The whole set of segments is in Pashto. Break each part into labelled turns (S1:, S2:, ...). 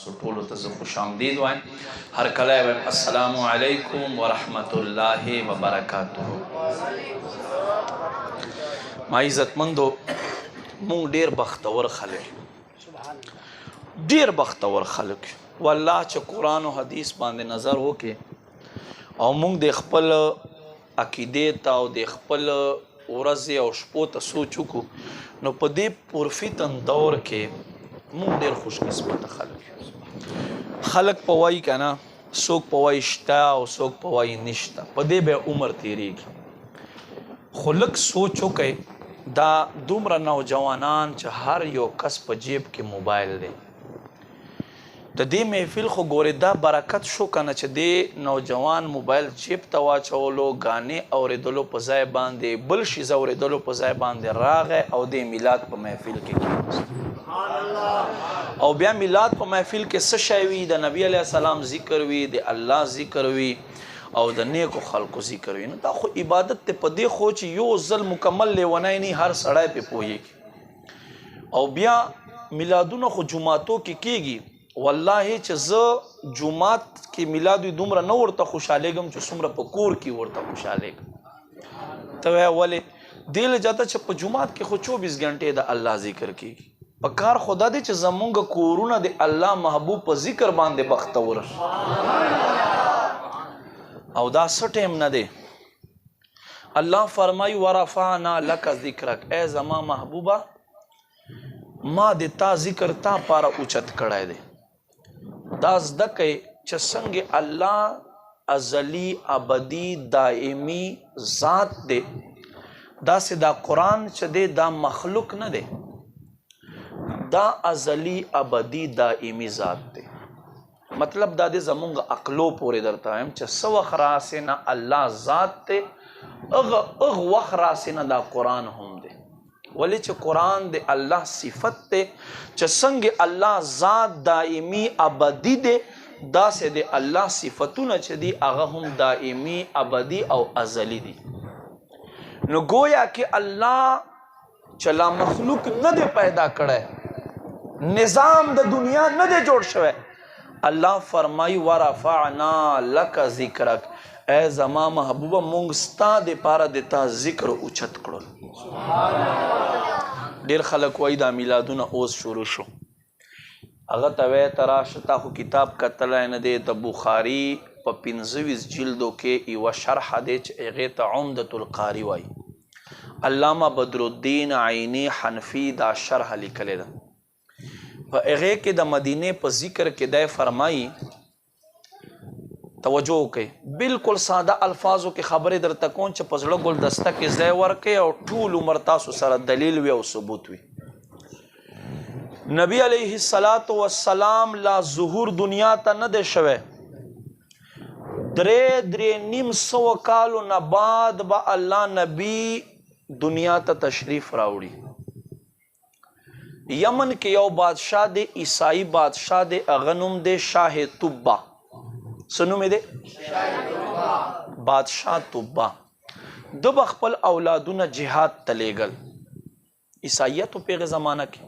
S1: تاسو ټولو ته زه خوش آمدید وایم هر کله وایم السلام علیکم ورحمت الله وبرکاته. ما عزتمندو مونږ ډیر بختور خلک والله چې قرآن او حدیث باندې نظر وکړي او مونږ د خپل عقیدې ته او د خپل ورځې او شپو ته سوچ وکړو نو په دې پرفتن دور کې مونږ ډېر خوش قسمته خلک په وایي که نه څوک په وایي شته او څوک په وایي نشته په دې به عمر تېرېږي خو لږ سوچ وکئ دا دومره نوجوانان چې هر یو کس په جیب کې موبایل دی د دې محفل خو ګورې دا برکت شو که نه چې دې نوجوان موبایل جیب ته واچولو ګانې اورېدلو په ځای باندې بل شیز اورېدلو په ځای باندې راغی او دې میلاد په محفل کې کېناست او بیا میلاد په محفل کې څه شی وي د نبي علیه السلام ذکر وي د الله ذکر وي او د نیکو خلکو ذکر وي نو دا خو عبادت دی په دې خو چې یو ځل مکمل لیونی نه هر سړی پې پوهېږي او بیا میلادونه خو جوماتو کې کېږي والله چې زه جومات کې میلاد وي دومره نه ورته خوشحالېږم چې څومره په کور کې ورته خوشحالېږم ته وایه ولې دې له جاته چې په جومات کې خو 24 غنټې د الله ذکر کېږي په کار خدا دی چې زمونږ کورونه د الله محبوب په ذکر باندې بختور او دا څه ټیم نه دی الله فرمایي ورفعنا لک ذکرک ای زما محبوبه ما د تا ذکر تا پاره اوچت کړی دی دا زده کوئ چې څنګه الله ازلی ابدي دائمی ذات دی داسې دا قرآن چې دی دا مخلوق نه دی دا ازلی ابدي دائمی ذات دی مطلب دا دی زمونږ عقلو پورې درته وایم چې څه وخت راسې نه الله ذات دی اغ وخت راسې نه دا قرآن هم دی ولی چې قرآن د الله صفت دی چې څنګه الله ذات دائمی ابدي دی داسې د الله صفتونه چې دي هغه هم دائمی ابدي او ازلی دي نو گویا کې الله چې لا مخلوق نه دی پیدا کړی نظام د دنیا نه دی جوړ شوی الله فرمایي ورفعنا لک ذکرک ای زما محبوبه مونږ ستا دپاره د تا ذکر اوچت کړل ډېر خلک وایي دا میلادونه اوس شروع شو هغه ته وایه ته راشه تا خو کتاب کتلی نه دی د بخاري په 25 جلدو کې یوه شرحه دی چې هغې ته عمدة القاري وایي علامه بدرالدین عینی حنفي دا شرحه لیکلې ده په هغې کې د مدینې په ذکر کې دی فرمایي توجه وکئ بالکل ساده الفاظو کې خبرې درته کوم چې په زړه ګلدسته کې ځای ورکئ او ټول عمر تاسو سره دلیل وي او ثبوت وي نبی علیه السلام لا ظهور دنیا ته نه دی شوی 3.5 کالو نه بعد به الله نبی دنیا ته تشریف راوړي یمن کې یو بادشاه دی عیسائی بادشاه دی هغه نوم دی شاه طبا څه نوم دی بادشاه طبا ده به خپل اولادونه جهاد ته لیږل عیسایت په هغې زمانه کې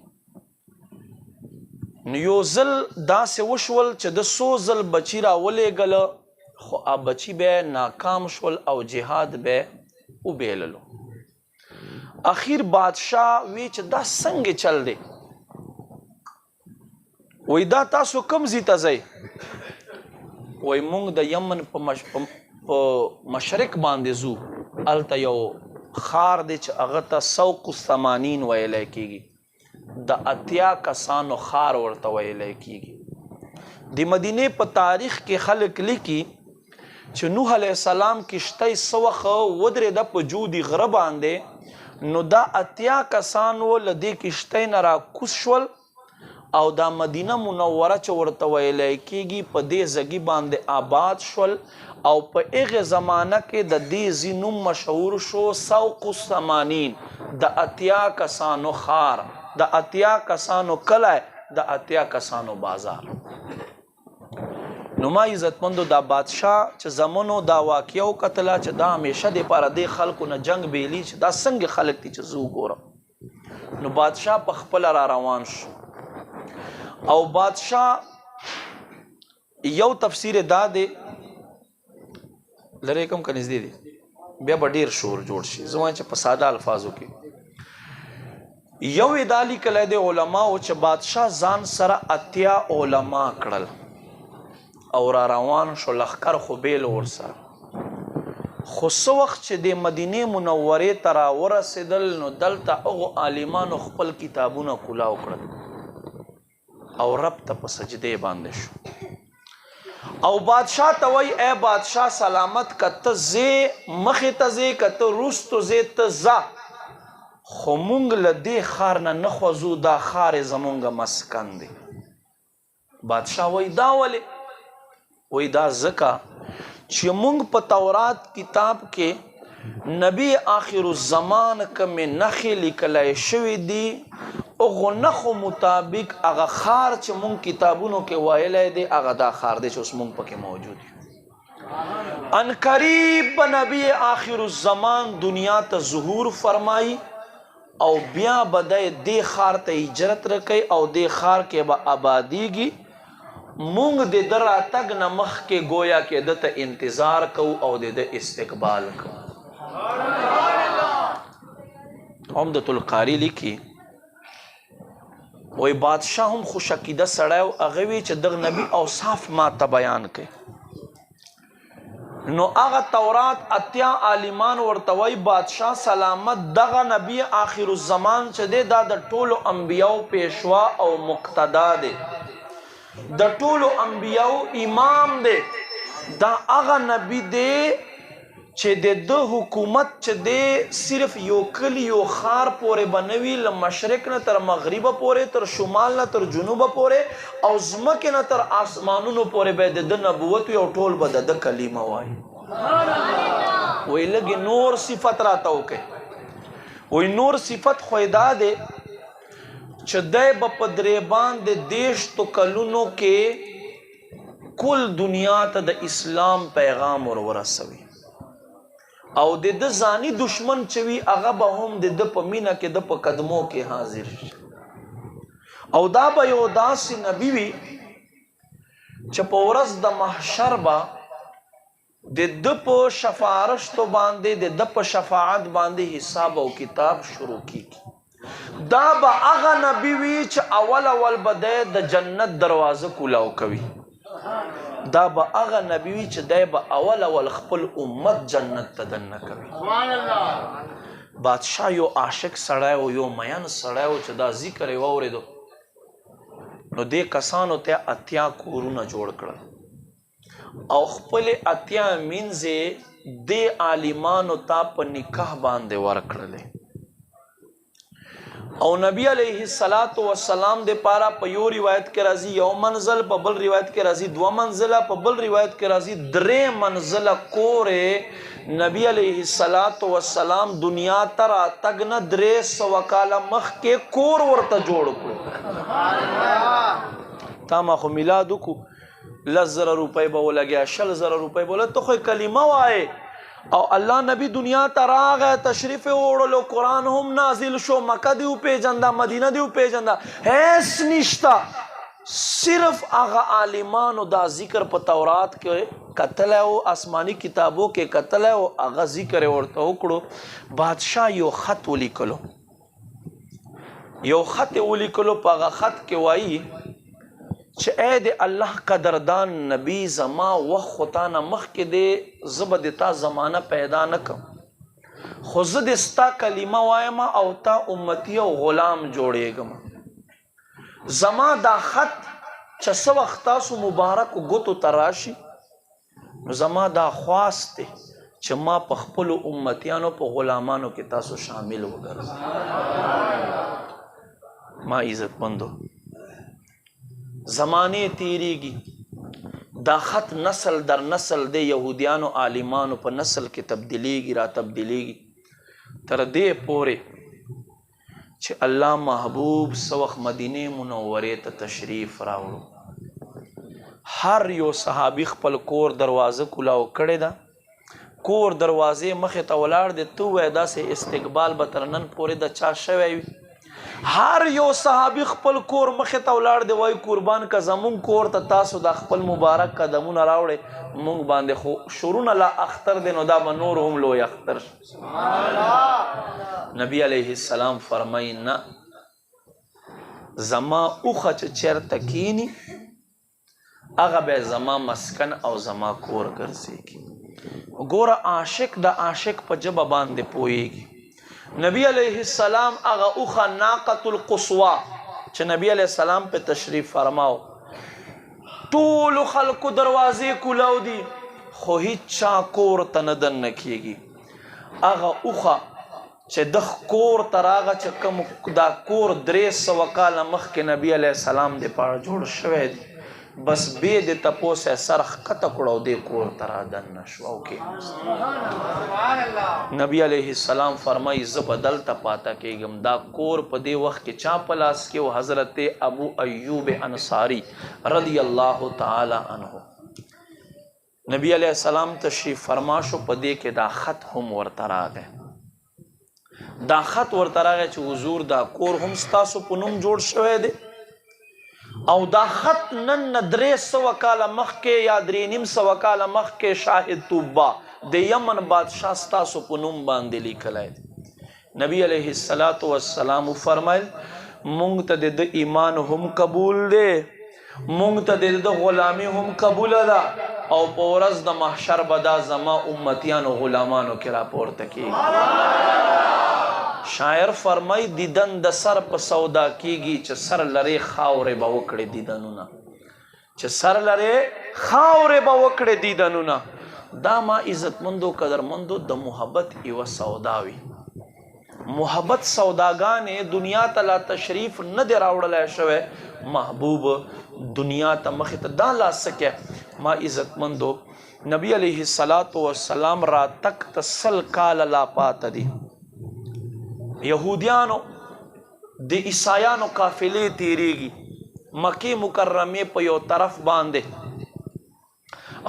S1: نو یو ځل داسې وشول چې د 100 ځل بچي راولېږله خو بچي به ناکام شول او جهاد به وبیللو اخیر بادشاه وی چې دا څنګه چل دی وی دا تاسو کم ځای ته ځئ وی مونږ د یمن په مشرق باندې ځو هلته یو ښار دی چې هغه ته سوق الثمانین ویلی کېږي د 80 کسانو ښار ورته ویلی کېږي د مدینې په تاریخ کې خلک لیکي چې نوح علیه السلام کشتۍ څه وخت ودرېده په جودي غره باندې نو دا 80 کسان و له دې کشتۍ نه راکوز شول او دا مدینه منوره چې ورته ویلی کېږي په دې ځګي باندې آباد شول او په هغې زمانه کې د دې ځي نوم مشهور شو سوق الثمانین د 80 کسانو ښار د 80 کسانو کلی د 80 کسانو بازار نو ما عزتمندو دا بادشاه چې زمونو دا واقعه وکتله چې دا همیشه دپاره دې خلکو نه جنګ بیلي چې دا څنګه خلک دي چې زه وګورم نو بادشاه په خپله را روان شو او بادشاه یو تفسیر دا دی لرې کوم که نږدې دی بیا به ډېر شور جوړ شي زه وایم چې په ساده الفاظو کې یو یې دا لیکلی دی علماو چې بادشاه ځان سره 80 علما کړل او را روان شو لښکر خو بیل ورسره خو څه وخت چې د مدینې منورې ته راورسېدل نو دلته هغو عالمانو خپل کتابونه کولاو کړل او رب ته په سجدې باندې شو او بادشاه ته وای ای بادشاه سلامت که ته ځې مخې ته ځې که ته وروستو ځې ته ځه خو مونږ له دې ښار نه نه خوځو دا ښار یې زمونږ مسکن دی بادشاه وای دا ولې وای دا ځکه چې مونږ په تورات کتاب کې نبی آخر الزمان کمې نښې لیکلی شوي دي هغو نښو مطابق هغه ښار چې مونږ کتابونو کې ویلی دی هغه دا ښار دی چې اوس مونږ پکې موجود یو ان قریب به نبی آخر الزمان دنیا ته ظهور فرمایی او بیا به دی دې ښار ته هجرت رکی او دې ښار کې به آبادیږي مونږ د ده راتګ نه مخکې گویا کې ده ته انتظار کوو او د ده استقبال کوو عمدة القاری لیکي وی بادشاه هم خوش عقیده سړی و هغه وی چې دغه نبی اوصاف ما ته بیان کړي نو هغه تورات 80 عالمان ورته وی بادشاه سلامت دغه نبی آخر الزمان چې دی دا د ټولو انبیاو پیشوا او مقتدا دی د ټولو انبیاو امام دی دا هغه نبی دی چې د ده حکومت چې دی صرف یو کلی یو ښار پورې به نه وي له مشرق نه تر مغربه پورې تر شمال نه تر جنوبه پورې او ځمکې نه تر آسمانونو پورې به د ده نبوت وي او ټول به د ده کلمه وایي وی لږې نور صفت راته وکړئ وی نور صفت خو یې دا دی چې دی به په درېبان د 30 کلونو کې کل دنیا ته د اسلام پیغام ورسوي او د ده ځاني دشمن چې وي هغه به هم د ده په مینه کې د په قدمو کې حاضر شي او دا به یو داسې نبي وي چې په ورځ د محشر به د ده په شفارشتو باندې د ده په شفاعت باندې حساب او کتاب شروع کیږي دا به هغه نبي وي چې اول به د جنت دروازه کولاو کوي دا به هغه نبی وي چې دی به اول خپل امت جنت ته دننه کوي بادشاه یو عاشق سړی و یو مین سړی و چې دا ذکر یې واورېدو نو دې کسانو ته 80 کورونه جوړ کړل او خپلې 80 مینځې دې عالمانو ته په نکاح باندې ورکړلې او نبی علیہ السلام دے پارا په یو روایت کې راځي یو منزل په بل روایت کې راځي 2 منزله په بل روایت کې راځي 3 منزله کورې نبی علیہ السلام دنیا ته راتګ نه 300 کاله مخکې کور ورته جوړ کړو تا ما خو میلاد وکړو 10,000 روپۍ به ولګیا 20,000 روپۍ به ولګیا ته خو کلمه وایې او الله نبی دنیا ته راغی تشریف وړلو قرآن هم نازل شو مکه دی وپېژنده مدینه دی وپېژنده هیڅ نشته صرف هغه عالمانو دا ذکر په تورات کې کتلی و آسماني کتابو کې کتلی و هغه ذکر یې ورته وکړو بادشاه یو خط ولیکلو یو خط یې ولیکلو په هغه خط کې وایي چې اے د الله قدردان نبی زما وخت خو تا نه مخکې دی زه به د تا زمانه پیدا نه کړم خو زه د ستا کلمه وایم او تا امتی او غلام جوړېږم زما دا خط چې څه وخت تاسو مبارکو ګوتو ته راشي نو زما دا خواست دی چې ما په خپلو امتیانو په غلامانو کې تاسو شامل وګرځئ ما عزتمندو زمانه تیریږي دا خط نسل در نسل د یهودیانو عالمانو په نسل کې تبدیلیږي را تبدیلیږي تر دې پورې چې الله محبوب سوخ مدینه منورې ته تشریف راوړو هر یو صحابي خپل کور دروازه کولاو کړی ده کور دروازې مخې ته ولاړ دی تو وای داسې استقبال به تر نن پورې د چا شوی وي هر یو صحابي خپل کور مخې ته ولاړ دی وای قربان که زمون کور ته تاسو د خپل مبارک قدمونه راوړئ مونږ باندې خو شورونه لا اختر دی نو دا به نور هم لوی اختر نبی علیه السلام فرمایي نه زما اوښه چې چېرته کینی هغه به زما مسکن او زما کور ګرځېږي ګوره عاشق د عاشق په ژبه باندې پوهېږي نبی علیه السلام هغه اوښه ناقة القصوى چې نبی علیه السلام په تشریف فرماو ټولو خلکو دروازې کولاو دي خو هیڅ چا کور ته نه دننه کېږي هغه اوښه چې د کور ته راغه چې کوم دا کور 300 کاله مخکې نبی علیه السلام د پاره جوړ شوی دی بس بې د تپوس یې سر ښکته کړو دې کور ته را دننه شو او نبی علیه السلام فرمایي زه به دلته پاته کېږم دا کور په دې وخت کې چا په لاس کې و حضرت ابو ایوب انصاري رضی الله تعالی عنه نبی علیه السلام تشریف فرما شو په دې کې دا خط هم ورته راغی دا خط ورته راغی چې حضور دا کور هم ستاسو په نوم جوړ شوی دی او دا خط نن 300 کاله مخکې یا 350 کاله مخکې شاهد توبه د یمن بادشاه ستاسو په نوم باندې لیکلی دی نبی علیه السلام فرمایل مونږ ته د ایمان هم قبول دی مونږ ته د غلامي هم قبول ده او په ورځ د محشر به دا زما امتیانو غلامانو کې راپورته کېږي شاعر فرمای دیدن د سر په سودا کیږي چې سر لري خاورې به وکړي دیدنونه چې سر لري خاورې به وکړي دیدنونه دا ما عزتمندو قدرمندو د محبت یوه سودا وي محبت سوداګانې دنیا ته لا تشریف نه دی راوړلی شوی محبوب دنیا ته مخې ته دا لا سکه ما عزتمندو نبی علیه السلام را تک ته 100 کاله لا پاته دي یهودیانو د عیسایانو قافلې تیریږي مکې مکرمې په یو طرف باندې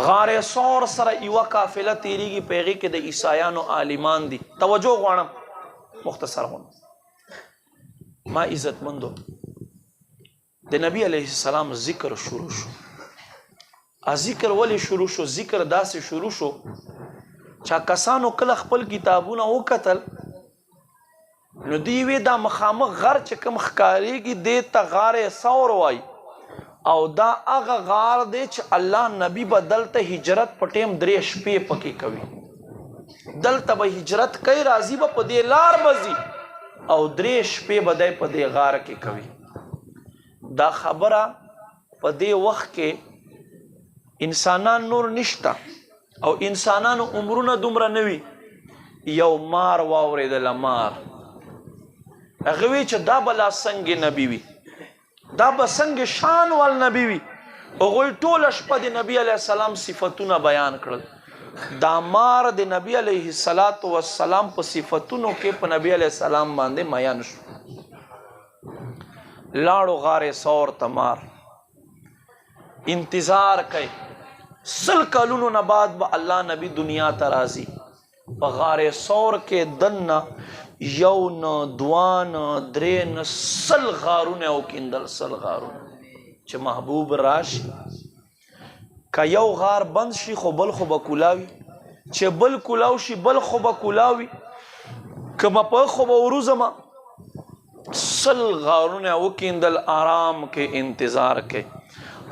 S1: غار ثور سره یوه قافله تیریږي په هغې کې د عیسایانو عالمان دي توجه غواړم مختصر غواړم ما عزتمندو د نبی علیه السلام ذکر شروع شو ذکر ولې شروع شو ذکر داسې شروع شو چا کسانو کله خپل کتابونه وکتل نو دی وی دا مخامخ غر چې کوم ښکاریږي دې ته غار ثور وای او دا هغه غار دی چې الله نبی به دلته هجرت په ټیم 3 شپې پکې کوي دلته به هجرت کوي راځي به په دې لار بځي او 3 شپې به دی په دې غار کې کوي دا خبره په دې وخت کې انسانان نور نشته او انسانانو عمرونه دومره نه وي یو مار واورېدله مار هغه وی چې دا به لا څنګه نبی وي دا به څنګه شان وال نبی وي هغوی ټوله شپه د نبی علیه السلام صفتونه بیان کړل دا مار د نبی علیه السلام په صفتونو کې په نبی علیه السلام باندې میان شو لاړو غار ثور ته مار انتظار کوي 100 کلونو نه بعد به الله نبی دنیا ته راځي په غار ثور کې دننه یو نه دوه نه درې نه 100 غارونه وکیندل 100 غارونه چې محبوب راشي که یو غار بند شي خو بل خو به کولاوي چې بل کولاو شي بل خو به کولاوي که به په خو به وروځمه 100 غارونه وکیندل آرام کې انتظار کې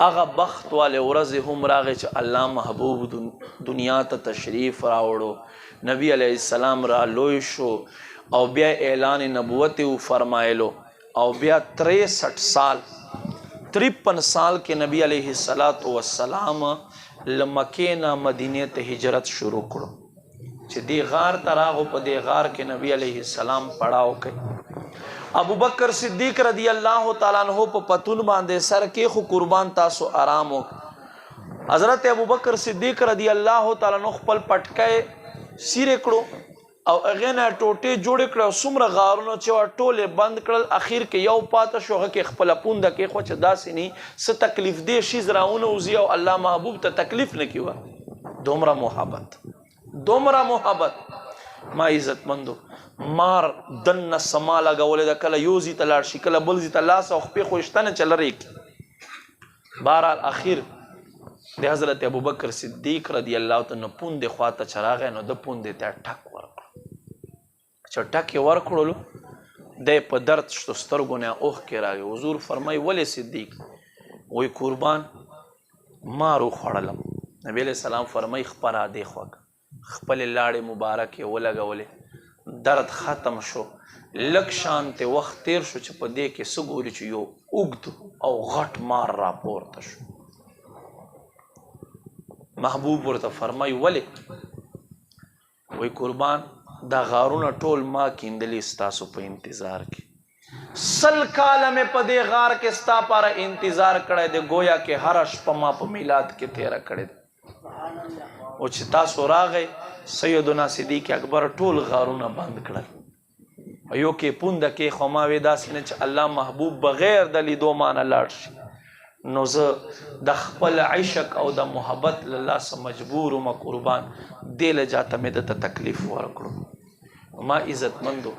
S1: هغه بخت والے ورځې هم راغی چې الله محبوب دنیا ته تشریف راوړو نبی علیه السلام را لوی شو او بیا اعلان نبوت فرمایلو او بیا 63 سال 53 سال کې نبی علیه السلام لمکې نه مدینې ته هجرت شروع کړو چې دی غار ته راغو په دی غار کې نبی علیه السلام پړاو کوي ابو بکر صدیق رضی الله تعالی عنہ په پتون باندې سر کې خو قربان تاسو آرام وک حضرت ابو بکر صدیق رضی الله تعالی عنہ خپل پټکې سیره کړو او هغې نه ټوټې جوړې کړې او څومره غارونه چې ټولې بند کړل اخیر کې یو پاته شو هغه کې خپله پونده کې خو چې داسې نه څه تکلیف دی شیز راونه وځي او الله محبوب ته تکلیف نه کیوه دومره محبت ما عزتمندو مار دنه سما لګولې ده، کله یو ځي ته لاړ شي، کله بل ځي ته لاس او خپې خو شته نه چې لرې کړي. بهرحال اخر د حضرت ابوبکر صدیق رضی الله تعالی پوندې خواته چې راغی نو د پوندې ته ټک ورکړو. چې ټک یې ورکړلو دی په درد شتو سترګو نه اوښکې راغی. حضور فرمایي ولې صدیق؟ وایي قربان مار وخوړلم. نبی علیه السلام فرمایي خپله دې خواږه خپلې لاړې مبارکې ولګولې، درد ختم شو، لږ شانتې وخت تیر شو چې په دې کې څه ګوري چې یو اوږد او غټ مار راپورته شو. محبوب ورته فرمایي ولې؟ وایي قربان دا غارونه ټول ما کیندلي ستاسو په انتظار کې، 100 کاله مې په دې غار کې ستا پاره انتظار کړی دی، گویا کې هره شپه ما په میلاد کې تیره کړې ده. او چې تاسو راغی سیدنا صدیق اکبر ټول غارونه بند کړل. یو کې پونده کې خو ما وې داسې نه چې الله محبوب بغیر د لیدو مانه لاړ شي. نو زه د خپل عشق او د محبت له لاسه مجبور وم قربان دې له جاته مې دته تکلیف ورکړو. ما عزتمندو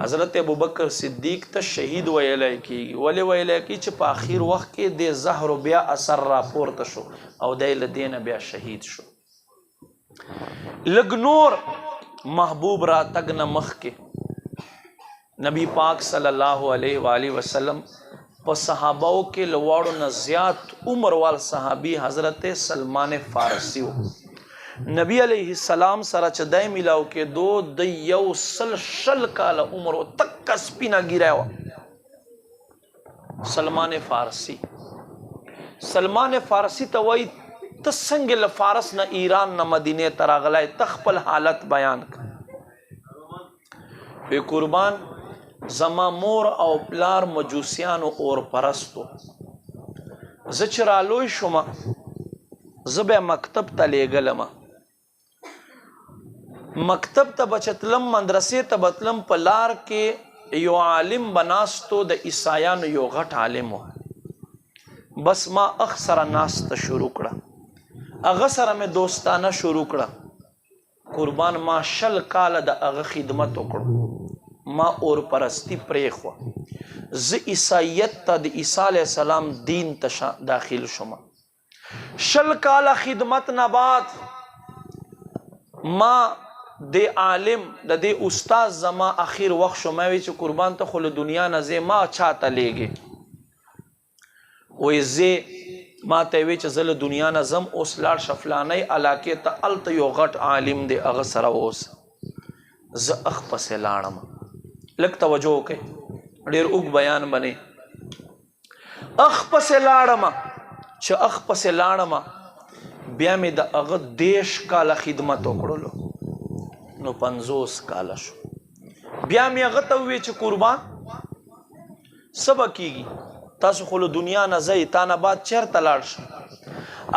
S1: حضرت ابوبکر صدیق ته شهید ویلی کېږي. ولې ویلی کېږي چې په آخر وخت کې د زهر بیا اثر راپورته شو او دی له دې نه بیا شهید شو. لږ نور محبوب راتګ نه مخکې نبی پاک صلی الله علیه و آله وسلم په صحابهو کې له واړو نه زیات عمر وال صحابي حضرت سلمان فارسی و. نبی علیه السلام سره چې دی میلاو کېدو د 100 کاله عمر و، تکه سپینه ږیره وه. سلمان فارسی ته وایي ته څنګه له فارس نه ایران نه مدینې ته راغلی، ته خپل حالت بیان کړه. وی قربان زما مور او پلار مجوسیانو اور پرستو، زه چې رالوی شومه زه به مکتب ته لیږلم، مکتب ته بچتلم، مدرسې ته بتلم، په لار کې یو عالم بناستو د عیسایانو یو غټ عالم و. بس ما اخ سره ناسته شروع کړه، هغه سره مې دوستانه شروع کړه. قربان ما 100 کاله د هغه خدمت وکړو، ما اور پرستی پریخوا، زه عیسایت ته د عیسی علیه السلام دین ته داخل شوم. 100 کاله خدمت نه بعد ما د عالم د دې استاد زما اخر وخت شو، ما وی چې قربان ته خو له دنیا نه ځې، ما چاته لیږې؟ وایي زه ما ته وی چې زه له دنیا نه ځم، اوس لاړ شه فلانۍ علاقې ته، هلته یو غټ عالم دی هغه سره اوسه. زه اخ پسې لاړم. لږ توجه وکړئ، ډېر اوږد بیان بنې. اخ پسې لاړم، چې اخ پسې لاړم بیا مې د هغه 10 کاله خدمت وکړلو، نو 50 کاله شو. بیا مې هغه ته وویل چې قربان څه به کېږي، تاسو خو له دنیا نه ځئ، تا نه بعد چېرته لاړ شم؟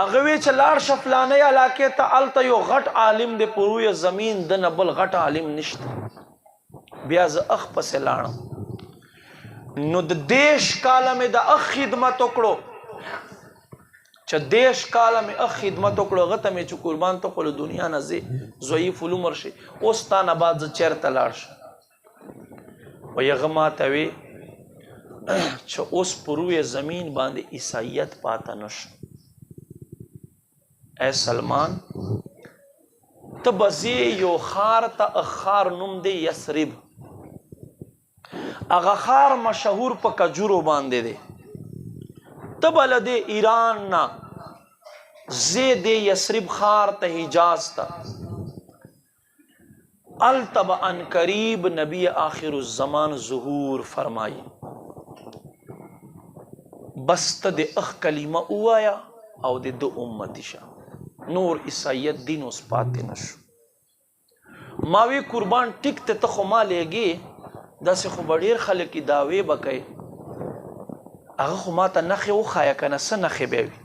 S1: هغه وی چې لاړ شه فلانۍ علاقې ته، هلته یو غټ عالم دی په روی زمین، د نه بل غټ عالم نشته. بیا زه اخ پسې لاړم، نو د 10 کاله مې د اخ خدمت وکړو، چې 10 کاله مې اخ خدمت وکړو. هغه ته مې چې قربان ته خو له دنیا نه ځې، ضعیف العمر شي، اوس تا نه بعد زه چېرته لاړ شم؟ وایي هغه ما ته وی چې اوس په روی زمین باندې عیسایت پاته نشو. اے سلمان ته به ځې یو ښار ته، ښار نوم دی یثرب، هغه ښار مشهور په کجورو باندې دی. ته به له دې ایران نه ځې دې یثرب ښار ته، حجاز ته، هلته به عنقریب نبی آخر الزمان ظهور فرمایي. بس ته د اخ کلمه ووایه او د ده امتی شه، نور عیسایت دین اوس پاتې نشو. ما وی قربان ټیک ته ته خو ما لیږې، داسې خو به ډېر خلک دعوې به کوي، هغه خو ما ته نښې وښایه که نه، څه نښې به وي؟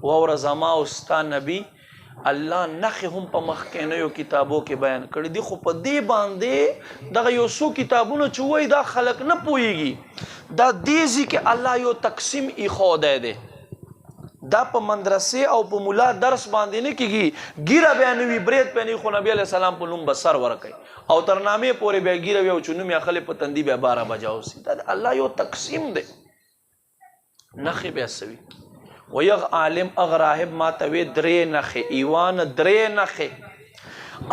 S1: واوره زما او ستا نبي الله نښې هم په مخکینیو کتابو کې بیان کړي دي، خو په دې باندې دغه یو څو کتابونه چې وایي دا خلک نه پوهېږي، دا دې ځي کې الله یو تقسیم ایښودی دی. دا په مدرسې او په مولا درس باندې نه کېږي ګیره بیا نه وي برید پې نه خو نبي علیه السلام په نوم به سر ورکوي او تر نامې پورې بیا ګیره وي او چې نوم یې اخلي په تندي بیا 12 بجه اوسي دا د الله یو تقسیم دی نښې بیا څه وي و یغ عالم اغ راهب ما ته وې 3 نښې ایوان 3 نښې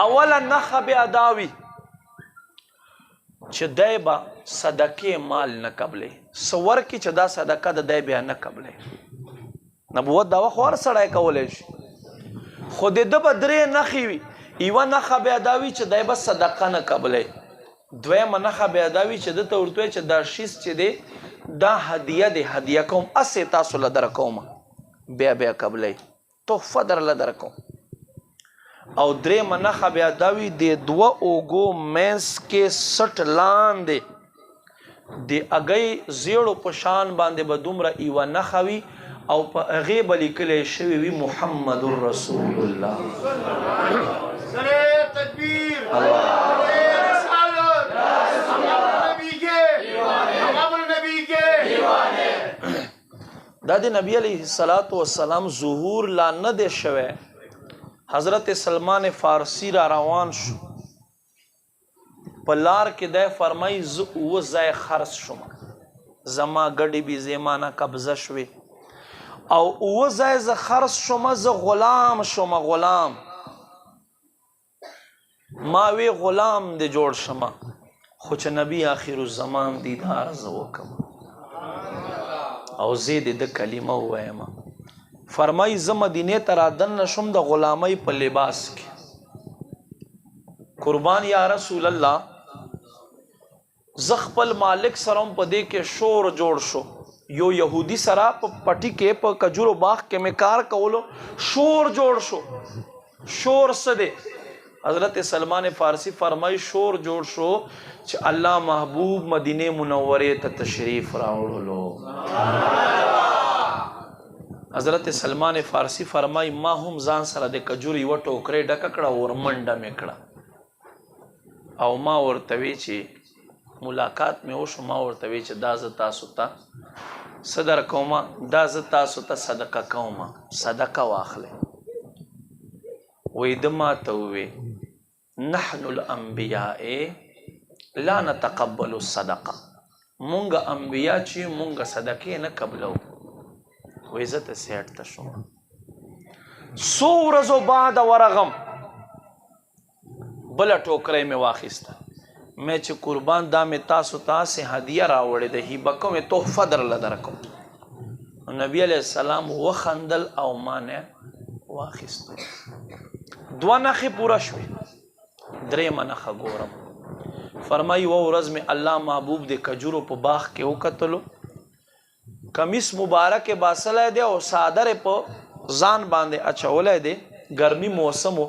S1: اوله نښه بیا دا وي چې دی به صدقې مال نه قبلې څه ورکړي چې دا صدقه د دی بیا نه قبلې نبوت دا وخت هر سړی کولی شي خو د ده به 3 نښې وي یوه نښه بیا دا وي چې دی به صدقه نه قبلې دویمه نښه بیا دا وي چې ده ته ورته وایي چې دا شیز چې دی دا هدیه دی هدیه کوم اسې تاسو له در کوم بیا قبلې تحفه درله در کوم او درېمه نښه بیا دا وي د 2 اوږو منځ کې سټ لاندې د اګۍ زیړو په شان باندې به دومره یوه نښه وي او په هغې به لیکلی شوي وي محمد رسول الله تکبیر دا د نبی علیه السلام ظهور لا نه دی شوی حضرت سلمان فارسی را روان شو په لار کې دی فرمایي زه 9 ځای خرڅ شوم زما ګډې بې زمانه قبضه شوې او 9 ځای زه خرڅ شوم زه غلام شوم غلام ما وی غلام دی جوړ شم خو چې نبی آخر الزمان دیدار زه وکم او زه د کلمه ووایم فرمایي زه مدینې ته رادننه شوم د غلامۍ په لباس کې قربان یا رسول الله زه خپل مالک سره هم په دې کې شور جوړ شو یو یهودي سره په پټي کې په کجورو باغ کې مې کار کولو شور جوړ شو شور څه دی حضرت سلمان فارسی فرمایي شور جوړ شو چې الله محبوب مدینه منورې ته تشریف راوړلو حضرت سلمان فارسی فرمایي ما هم ځان سره د کجورو یوه ټوکرۍ ډکه کړه ورمنډه مې کړه او ما ورته وی چې ملاقات مې وشو ما ورته وی چې دا زه تاسو ته څه درکوم دا زه تاسو ته صدقه کوم صدقه واخلئ وی ده ماته ووی نحن الانبیاء لا نتقبل الصدقه مونږ انبیا چې مونږ صدقې نه قبلو وی زه ته سیټ ته شوم څو ورځو بعد ورغم بله ټوکرۍ مې واخیسته مې چې قربان دا مې تاسو ته هسې هدیه راوړې ده هیبه کوم تحفه درله درکوم نبی علیه السلام وخندل او ما نه واخیستو 2 نښې پوره شوې 3مه نښه ګورم فرمایي یوه ورځ مې الله محبوب د کجورو په باغ کې وکتلو کمیس مبارک باسلی دی او صادر په ځان باندې اچولی دی ګرمي موسم و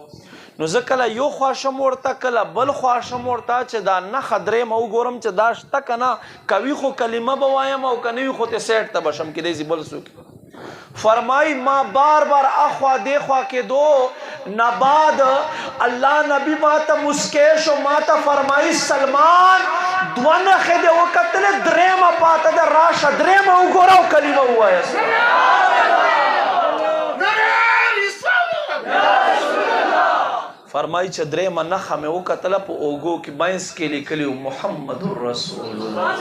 S1: نو زه کله یو خواشم ورته کله بل خواشم ورته چې دا نښه 3مه وګورم چې دا شته که نه کوي خو کلمه به وایم او که نه وي خو ته سیټ ته به شم کیدای شي بل څوک فرمائی ما بار اخوا دیخوا کے دو نباد اللہ نبی ماتا مسکیش و ماتا فرمائی سلمان دوانہ خیدے وقتل دریمہ پاتا در راشا دریمہ اگورا و کلمہ ہوا ہے فرمائی چھ دریمہ نخا میں وقتل پا اوگو کی بائنس کے لئے کلیو محمد الرسول اللہ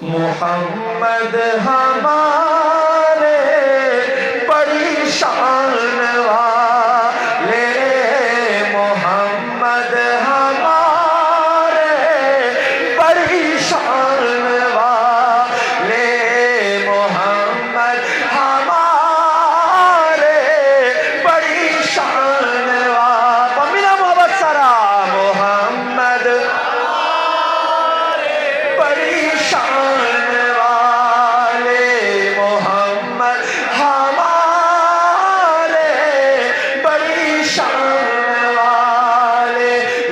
S1: محمد ہمارے بڑی شان والے محمد ہمارے بڑی شان والے محمد ہمارے بڑی شان والے پمینا محبت سرا محمد بڑی شان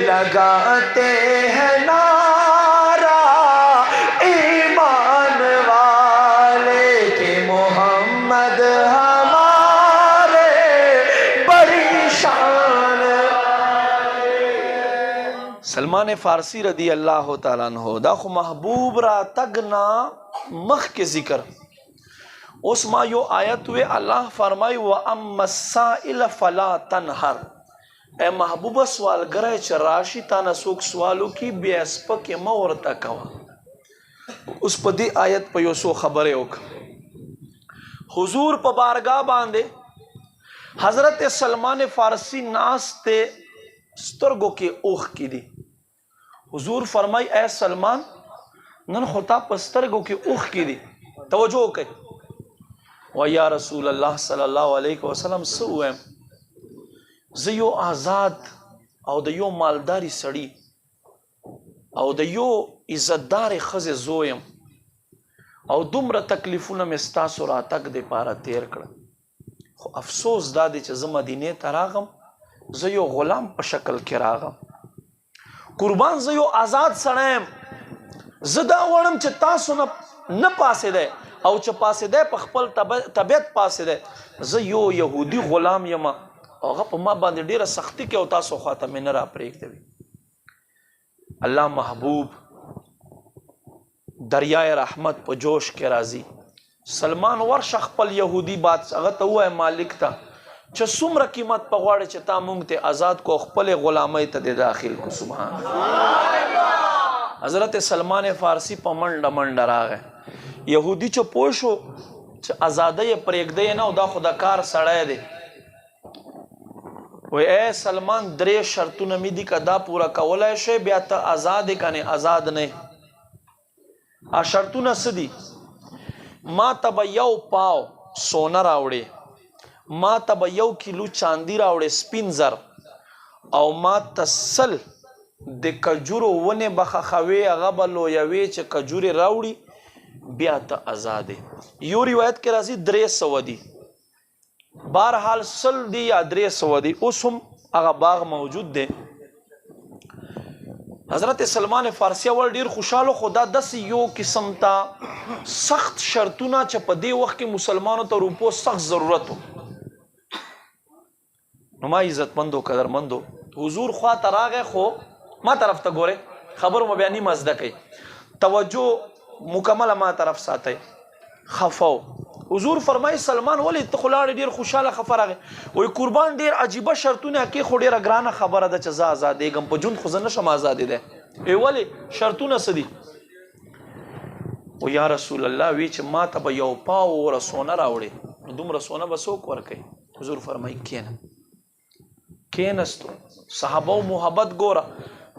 S1: لگاتے ہیں نعرہ ایمان والے کہ محمد ہمارے بڑی شان. سلمان فارسی رضی اللہ تعالیٰ عنہ دا خو محبوب را تگنا مخ کے ذکر اوس ما یو آیت وی الله فرمای و اما السائل فلا تنهر اے محبوب سوالګره چې راشي تا نه څوک سوالو کی بیا سپکې مه ورته کوه. اوس په دې آیت په یو څو خبرې وکړه. حضور په بارګاه باندې حضرت سلمان فارسی ناسته سترګو کې اوښ کې دي. حضور فرمای اے سلمان نن خو تا په سترګو کې اوښ کې دي، توجه وکړئ. و یا رسول الله صلی الله علیه وسلم څه ووایم؟ زه یو آزاد او د یو مالداري سړي او د یو عزتدارې ښځې زوی یم او دومره تکلیفونه مې ستاسو راتګ دپاره تیر کړه، خو افسوس دا دی چې زه مدینې ته راغم، زه یو غلام په شکل کې راغم. قربان زه یو آزاد سړی یم، زه دا غواړم چې تاسو نه پاسېدی او چې پاسېدی په خپل طبیعت پاسېدی. زه یو یهودي غلام یم، هغه په ما باندې ډیره سختی کوي او تاسو خواته مې نه راپرېږدوي. الله محبوب دریای رحمت په جوش کې راځي. سلمان ورشه خپل یهودي بادشاه هغه ته ووایه مالک ته چې څومره قیمت په غواړې چې تا موږ ته آزاد کو، خپلې غلامۍ ته دې داخل کو. سبحان الله. حضرت سلمان فارسی په منډه منډه راغی. یهودي چې پوه شو چې ازادۍ یې پرېږدی نه او دا خو د کار سړی دی، وی اے سلمان 3 شرطونه می دي که دا پورا کولای شي بیا ته آزاد یې کنې آزاد نه. شرطونه څه دي؟ ما ته به 1 پاو سونه راوړې، ما ته به 1 کیلو چاندي راوړې سپین زر، او ما ته 100 د کجورو ونې به خښوې هغه به لویوې چې کجورې راوړي بیا ته آزاد یې. یو روایت کې راځي 300 دي، بهرحال 100 دي یا 300 دي، اوس هم هغه باغ موجود دی. حضرت سلمان فارسی اول ډیر خوشاله، خو دا داسې یو قسم ته سخت شرطونه چې په دې وخت کې مسلمانو ته روپو سخت ضرورت و. نو ما عزتمندو قدرمندو حضور خوا ته راغی، خو ما طرف ته ګورئ، خبرو مو بیا نیمه زده کوئ، توجه مکمله ما طرف ساتئ. خفو حضور فرمای سلمان ولی ته خو لاړې ډېر خوشحاله خفه راغی. وایي قربان ډېر عجیبه شرطونه کې خو ډېره ګرانه خبره ده چې زه ازادېږم، په ژوند خو زه نشم ازادېدی. ولې شرطونه څه دي؟ و یا رسول الله وی چې ما ته به 1 پاو وره سونه راوړې، نو دومره سونه به څوک ورکوي؟ حضور فرمایي کښېنه. کښېنستو، صحابه محبت ګوره.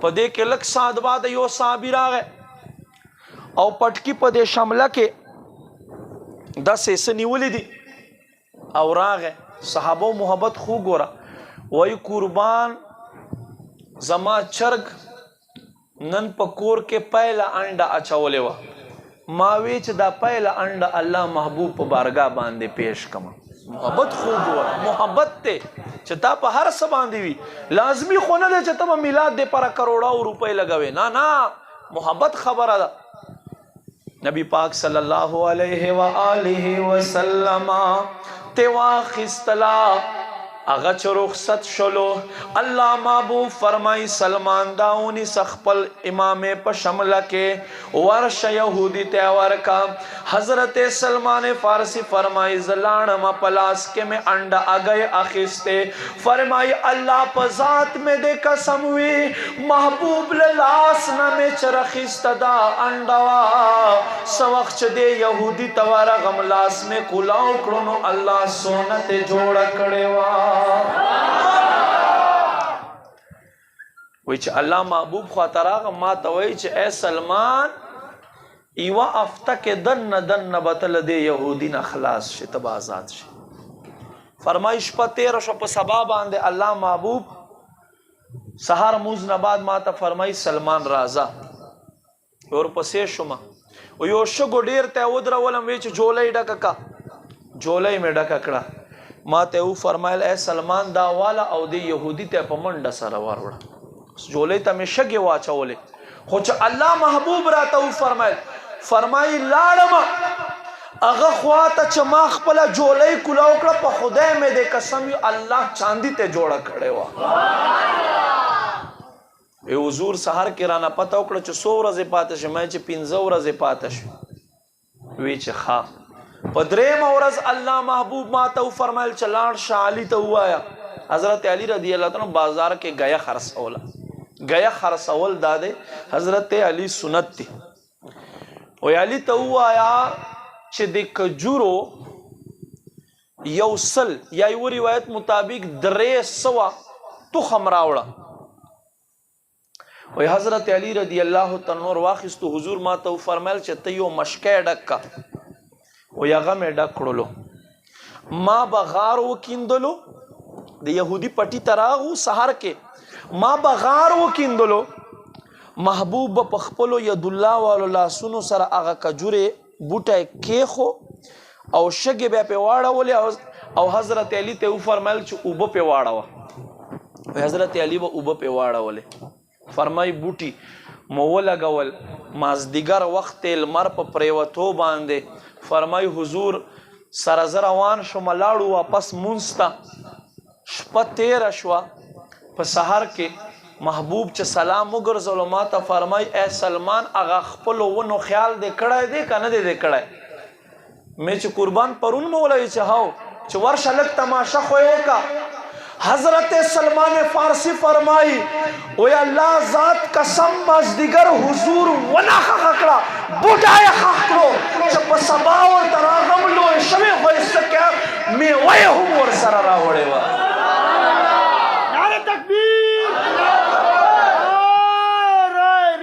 S1: په دې کې لږ ساعت بعد یو صحابي راغی او پټکي په دې شمله کې داسې څه نیولې دي او راغی. صحابه محبت خو ګوره. وایي قربان زما چرګ نن په کور کې پیله انډه اچولې وه، ما وی چې دا پیله انډه الله محبوب په بارګاه باندې پیش کړم. محبت خو ګوره، محبت ته چې تا په هر څه باندې وي، لازمي خو نه دی چې ته به میلاد دې پر کروڑاو روپۍ لګوې، نه نه، محبت خبره ده. نبی پاک صلی الله علیه و آله وسلم ته واخیستلا، هغه چې رخصت شلو، الله محبوب فرمای سلمان داونی سخپل امام په شمله کې ورشه یهودی ته ورکا. حضرت سلمان فارسی فرمای زلاړم په لاس کې مې انډه اگئ اخیسته، فرمای الله په ذات مې دې قسم وی محبوب له لاس نه مې چرخیسته دا انډه وا، څه وخت چې دې یهودي ته ورغم لاس مې کولاو کړو نو الله سنت جوړه کړې وا. وی چې الله محبوب خواته راغم ما ته وی چې اے سلمان ایوه افته کې دن بتل دې یهودي نه خلاص شي، ته به آزاد شي. فرمای شپه تېره شوه، په سبا باندې الله محبوب سهار مونځ نه بعد ما ته فرمای سلمان راځه. ورپسې شومه، یو شګو ډېر ته ودرولم، وی چې جولۍ ډکه کا، جولۍ مې ډکه کړه. ما ته و فرمایل اے سلمان دا والا او دی یهودی ته په منډه سره وروړه. جولۍ ته مې شګې واچولې، خو چې الله محبوب راته و فرمایي لاړم هغه خواته چې ما خپله جولۍ کولاو کړه، په خدای مې دې قسم وي الله چاندي ته جوړه کړې وه. حضور سهار کې رانه پته وکړه چې 100 ورځې پاته شي، ما چې 15 ورځې پاته شي. وی چې ښه په درېیمه ورځ الله محبوب ما ته وفرمایل چې لاړ شه علي ته ووایه حضرت علي رضی الله تعالی بازار کې گیا خرڅوله گیا خرڅول دا دی حضرت علي سنت دی وی علي ته ووایه چې د کجورو یو سل یا یو روایت مطابق 300 تخم راوړه وی حضرت علی رضی الله تعالی عنہ واخستو حضور ما ته فرمایل چې ته یو مشکې ډکا وی هغه مې ډک کړلو ما بغار وکیندلو د يهودي پټي تراغو سحر کې ما بغار وکیندلو محبوب په خپلو ید الله والو لاسونو سره هغه کجوره بوټه کېخو او شګې به په واړولې او حضرت علی ته فرمایل چې اوبه په واړوه حضرت علی به اوبه په واړولې فرمای بوټي مو لګول مازدیګر وخت لمر په پریوتو باندې فرمای حضور سره روان شوم لاړو واپس مونستا شپه 13 شوا په سحر کې محبوب چې سلام وګرځول ما ته فرمای اے سلمان اغه خپل ونو خیال دې کړای دې کنه دې کړای مې چې قربان پرون مولای چې هاو چې ورشه لک تماشا خو کا حضرت سلمان فارسی فرمائی اوی اللہ ذات قسم مازدیگر حضور ونا خاکڑا بوٹائے خاکڑو چپ سبا و تراغم لو شمی خوی سکیا میں وی ہم ور سر راوڑے وا
S2: نعرہ تکبیر نعرہ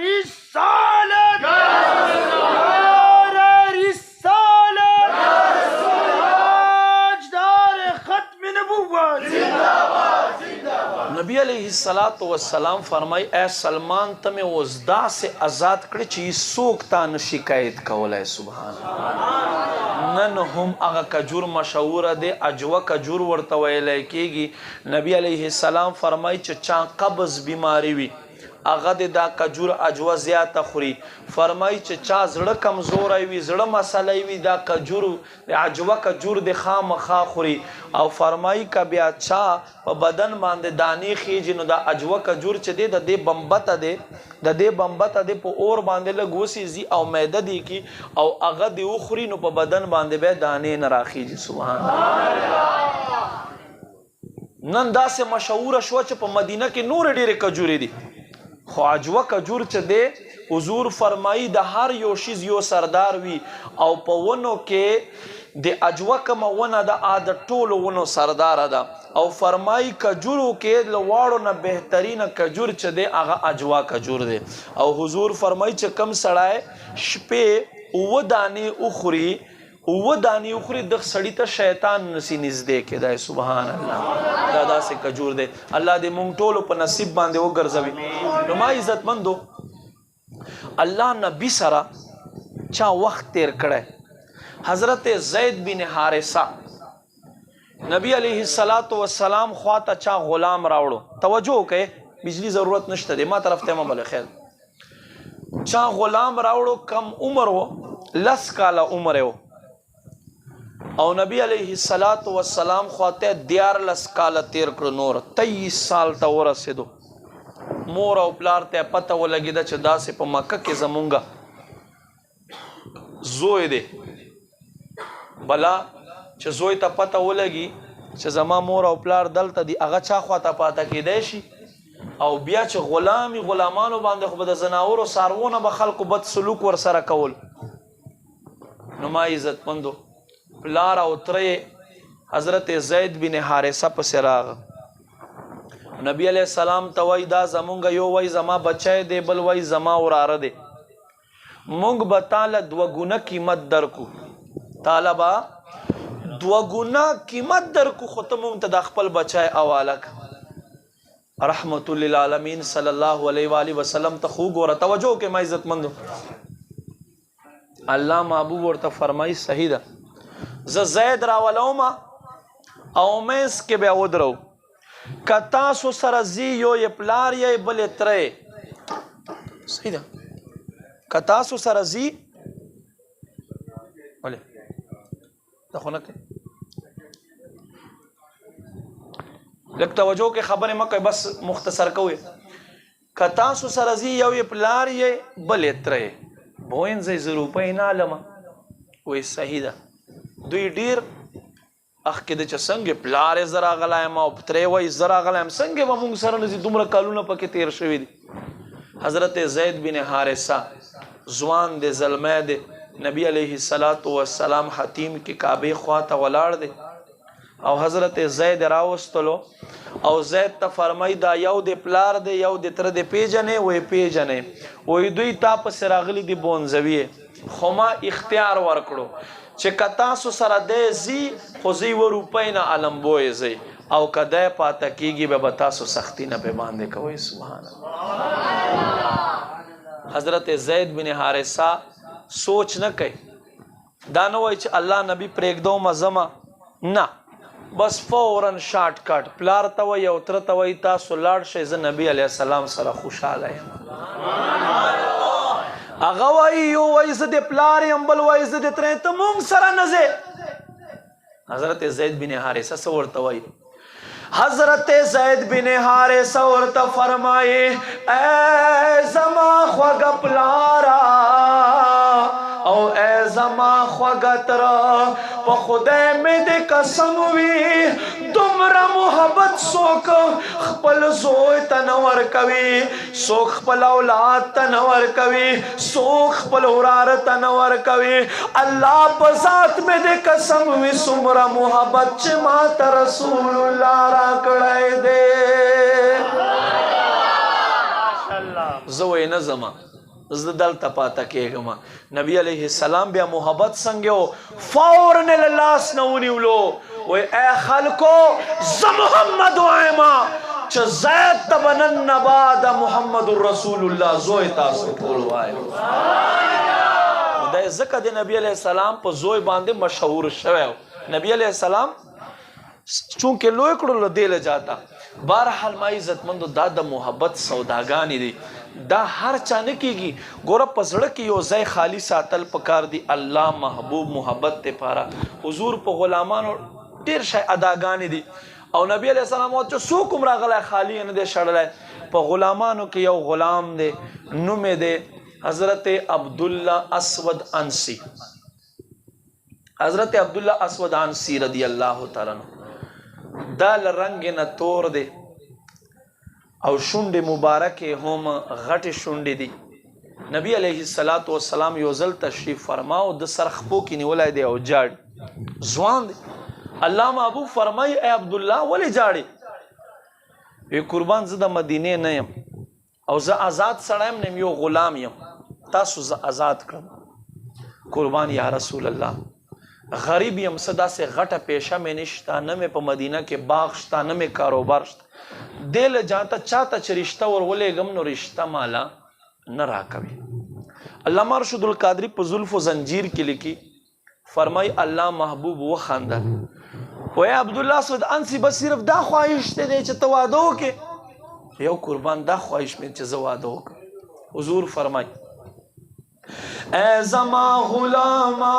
S2: رسالت نعرہ رسالت تاجدار ختم نبوت
S1: نبی علیہ السلام فرمائی اے سلمان تمہیں وزدا سے آزاد کړي چې څوک تا نه شکایت کولای سبحان نن هم هغه کجور مشهور دی اجوا کجور ورته ویل کېږي نبی علیہ السلام فرمائی چې چا قبض بیماری وي هغه دا کجور اجوا زیاته خوري فرمای چې چا زړه کمزور وي زړه مسلې وي دا کجور اجوا کجور د خامخا خوري او فرمای ک بیا چا په بدن باندې دانی خېج نو دا اجوا کجور چې د دې بمبته دی د دې بمبته دی په اور باندې لګوسی زی او معده دی کی او هغه دی خوري نو په بدن باندې به دانې نه راخېج سبحان الله نن دا سه مشهور شو چې په مدینه کې نور ډېرې کجورې دي خو اجوا کجور چې دی حضور فرمایی د هر یو شیز یو سردار وي او په ونو کې د اجوا کوم ونه د عادت ټولو ونو سردار ده او فرمایی کجورو کې لواړو نه بهترین کجور چې دی هغه اجوا کجور دی او حضور فرمایی چې کم سړای شپې او دانی اخري د سړی ته شیطان نسی نږدې کېدای سبحان الله دا سه کجور دی الله دې مونږ ټولو په نصیب باندې وګرځوي نو ما عزتمندو الله نبی سره چا وخت تیر کړه حضرت زید بن حارثه نبی علیہ السلام خواته چا غلام راوړو توجه وکړئ بجلی ضرورت نشته دی ما طرف ته بل خیر چا غلام راوړو کم عمر و 10 کاله عمر و او نبی علیہ السلام خواته 14 کاله تیر کړ نور 23 سال ته ورسېدو مور او پلار ته پته ولګیده چې داسې په مکه کې زمونږه زوی دی بلا چې زوی ته پته ولګي چې زما مور او پلار دلته دی هغه چا خواته پاته کېدای شي او بیا چې غلامانو باندې خو به د زناورو څاروونه به خلکو بد سلوک ورسره کول نو ما عزتمندو پلار او ترې حضرت زید بن حارثه پسې راغه نبی علیہ السلام ته وای دا زمونږ یو وای زما بچی دی بل وای زما وراره دی مونږ به تعالی 2 ګونه قیمت درکو طالبا 2 ګونه قیمت درکو خو ته مونږ ته د خپل بچی حواله رحمت للعالمین صلی الله علیه و آله وسلم ته خو ګوره توجه کې ما عزت مندو الله محبوب ورته فرمایي صحیح ده ز زید راولوما او مېس کې به ودرو کتا سو سرزی یو ی پلار ی بل ترې صحیح ده کتا سو سرزی ولې دا خو نه کې لک توجه کې خبره مکه بس مختصر کوی کتا سو سرزی یو ی پلار ی بل ترې بوین زې روپې نه علما وې صحیح ده دوی ډیر اخکې د چې څنګه پلار یې زه راغلی یم او ترې وایي زه راغلی یم څنګه به موږ سره نه ځي دومره کلونه پکې تیر شوي دي حضرت زید بن حارثه ځوان دی زلمی دی نبی علیه السلام حتیم کې کعبې خواته ولاړ دی او حضرت زید راوستلو او زید ته فرمای دا یو د پلار دی یو د تر د پیژنې وې پیژنې وې دوی تا پسې راغلي دي بونځوي خو ما اختیار ورکړو چې که تاسو سره دی ځي خو زی و روپۍ نه علمبوی ځئ او که دی پاته کېږي به تاسو سختي نه پې باندې کوئ سبحان الله حضرت زید بن حارثه سوچ نه کوي دا نه وایي چې الله نبی پرېږدومه ځمه نه بس فوراً شارټ کټ پلار ته وایي او تره ته وایي تاسو لاړ شئ زه نبی علیه السلام سره خوشحاله یم هغه وایي یو وایي زه د پلار یم بل وایي زه د تره ته مونږ سره نه ځې حضرت زید بن حارثه څه ورته وایي حضرت زید بن حارثه ورته فرمایي ای زما خوږه پلاره او ای زما خوږه تره په خدای مې د قسم وي دومره محبت څوک خپل زوی ته نه ورکوي څوک خپل اولاد ته نه ورکوي څوک خپل وراره ته نه ورکوي الله په ذات مې د قسم وي څومره محبت چې ما ته رسول الله راکړی دی زه وایي نه ځمه زه دلته پاته کېږم نبی علیه السلام بیا محبت څنګه و فوراً یې له لاس نه ونیولو وایي ای خلکو زه محمد وایم چې زید ته به نن نه بعده محمد رسول الله زوی تاسو ټول وایو دا یې ځکه د نبی علیه السلام په زوی باندې مشهور شوی نبی علیه السلام چونکه لوی کړو دې له جاته بهرحال ما عزتمندو دا د محبت سوداګانې دي دا هر چا نه کېږي ګوره په زړه کې یو ځای خالی ساتل پکار دي الله محبوب محبت دپاره حضور په غلامانو ډېر شی اداګانې دي او نبی علیه السلام وایي چې څوک هم راغلی خالی نه دی شړلی په غلامانو کې یو غلام دی نوم یې دی حضرت عبدالله اسود انسی حضرت عبدالله اسود انسی رضی الله تعالی عنہ دا له رنګ نه تور دی او شونډې مبارکې هم غټې شونډې دي نبی علیه السلام یو ځل تشریف فرماو د سر خپو کې نیولی دی او جاړي ځوان دی الله محبوب فرمایي ای عبدالله ولې جاړې وی قربان زه د مدینې نه یم او زه آزاد سړی یم نه یو غلام یم تاسو زه آزاد کړم قربان یا رسول الله غریب یم څه داسې غټه پیشه مې نشته نه مې په مدینه کې باغ شته نه مې کاروبار شته دې له جاته چاته چې رشته ور ولېږم نو رشته مالا نه راکوي علامه رشد القادری په زلف و زنجیر کې لیکي فرمای الله محبوب وخندل وای عبدالله اسود انسی بس صرف دا خواهش ته دی چې ته واده وکړې یو قربان دا خواهش مې چې زه واده وکړم حضور فرمای ای زما غلاما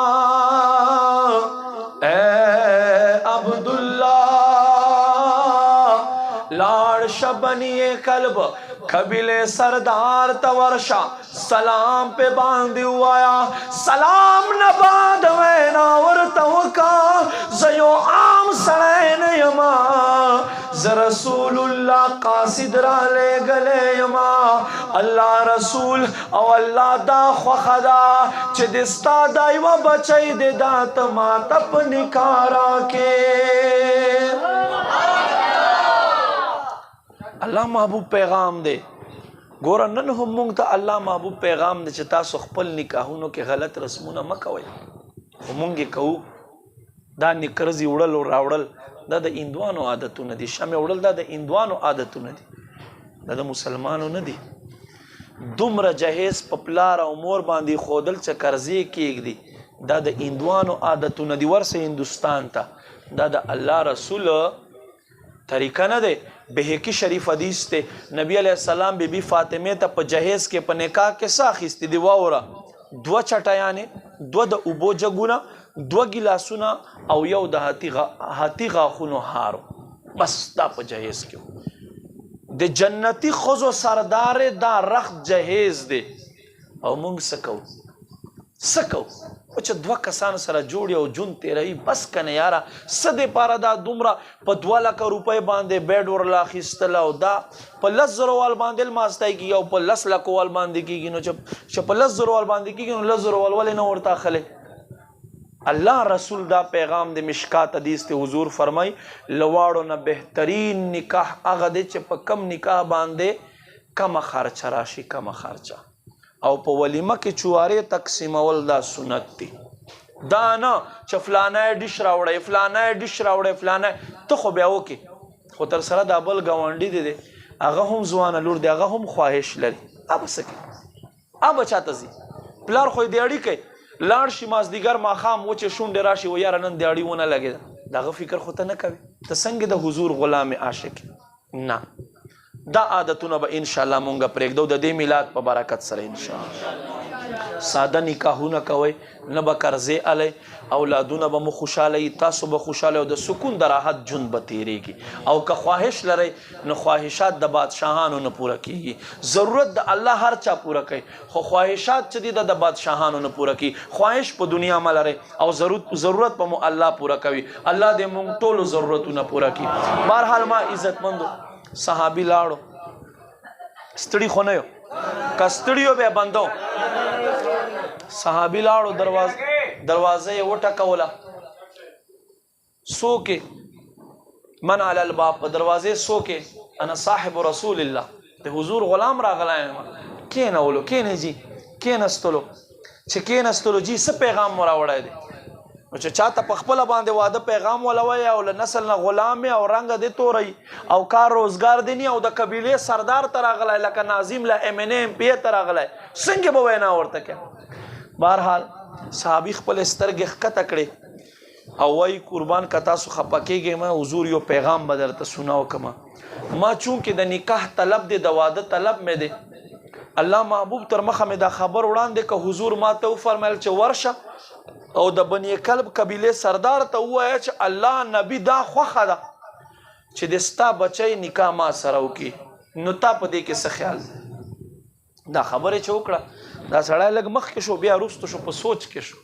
S1: ای عبدالله لاړ شبنی قلب قبیله سردار تورشا سلام پہ باندھی وایا سلام نباد وینا ورتوکا زیو عام سڑین یما ز رسول اللہ قاصد را لے گلے یما اللہ رسول او اللہ دا خوخدا چھ دستا دائیو بچائی دے دات ما تپ نکارا کے الله محبوب پیغام دی ګوره نن هم موږ ته الله محبوب پیغام دی چې تاسو خپل نکاحونو کې غلط رسمونه مه کوئ خو موږ یې کوو دا نکرزي وړل او راوړل دا د هندوانو عادتونه دي شمع وړل دا د هندوانو عادتونه دي دا د مسلمانو نه دي دومره جهیز په پلار او مور باندې ښودل چې قرضې کېږدي دا د هندوانو عادتونه دي ورسه هندوستان ته دا د الله رسول طریقه نه دی بهقی شریف حدیث ته نبی علیہ السلام بی بی فاطمه ته په جهیز کې په نکاح کې څه اخیستې دي واوره 2 چټیانې 2 د اوبو جګونه 2 ګیلاسونه او یو د هاتي غاښونو هارو بس دا په جهیز کې د جنتی ښځو سردار دا رخت جهیز دی او موږ څه کوو چې دوه کسان سره جوړي او جون تیروي بس کنه یاره څه دپاره دا دومره په 2 لکه روپۍ باندې بیډ ورله اخیستله او دا په 10,000 وال باندې لماستی کېږي او په 10 لکو وال باندې کېږي نو چې په 10,000 وال باندې کېږي نو 10,000 وال ولې نه ورته اخلی الله رسول دا پیغام د مشکات حدیث ته حضور فرمای لواړو نه بهترین نکاح هغه دی چې په کم نکاح باندې کمه خرچه راشي کمه خرچه او په ولیمه کې چوارې تقسیمول دا سنت دی دا نه چې فلانی ډش راوړی فلانی ډش راوړی فلانی ته خو بیا وکې خو تر سره دا بل ګاونډي دی هغه هم ځوانه لور دی هغه هم خواهش لري ابه څه کوي ابه چاته ځي پلار خو یې د اړیکې لاړ شي مازدیګر ماښام وچې شونډې راشي و یاره نن د اړي ونه لګېده د هغه فکر خو ته نه کوې ته څنګه د حضور غلام عاشق نه دا عادتونه به انشاءالله مونږ پرېږدو د دې میلاد په برکت سره انشاءالله ساده نکاحونه کوئ نه به قرضې الی اولادونه به مو خوشحاله وي تاسو به خوشحاله او د سکون د راحت ژوند به تېرېږي او که خواهش لرئ نو خواهشات د بادشاهانو نه پوره کېږي ضرورت د الله هر چا پوره کوي خو خواهشات چې دي د بادشاهانو نه پوره کېږي خواهش په دنیا ما لرئ او ضرورت به مو الله پوره کوي الله دې مونږ ټولو ضرورتونه پوره کړي بهرحال ما عزتمندو صحابي لاړو ستړي خو نه یو که ستړي یو بیا بندو صحابي لاړو دروازه یې وټکوله څوک من علی الباب په دروازې څوک انا صاحب رسول الله د حضور غلام راغلی یم کېنولو کېنې جي کېنستلو چې کېنستلو جي څه پیغام مو راوړی دی نو چې چاته په خپله باندې واده پیغام ولوی او له نسل نه غلام او رنګه دې توری او کار روزګار دی نی او د قبیلې سردار ته راغلی لکه ناظم له MNA MP ته راغلی څنګه به وینا ورته کوې بهرحال صحابي خپل سترګې ښکته کړې او وایي قربان که تاسو خفه کېږئ ما حضور یو پیغام به درته سناو کما ما چونکې د نکاح طلب دی د واده طلب مې دی الله محبوب تر مخه مې دا خبر وړاندې که حضور ما ته وفرمیل چې ورشه او د بني کلب قبیلې سردار ته ووایه چې الله نبی دا خوښه ده چې د ستا بچی نکاح ما سره وکړي نو تا په دې کې څه خیال دا خبرې چې وکړه دا سړی لږ مخکې شو بیا وروسته شو په سوچ کې شو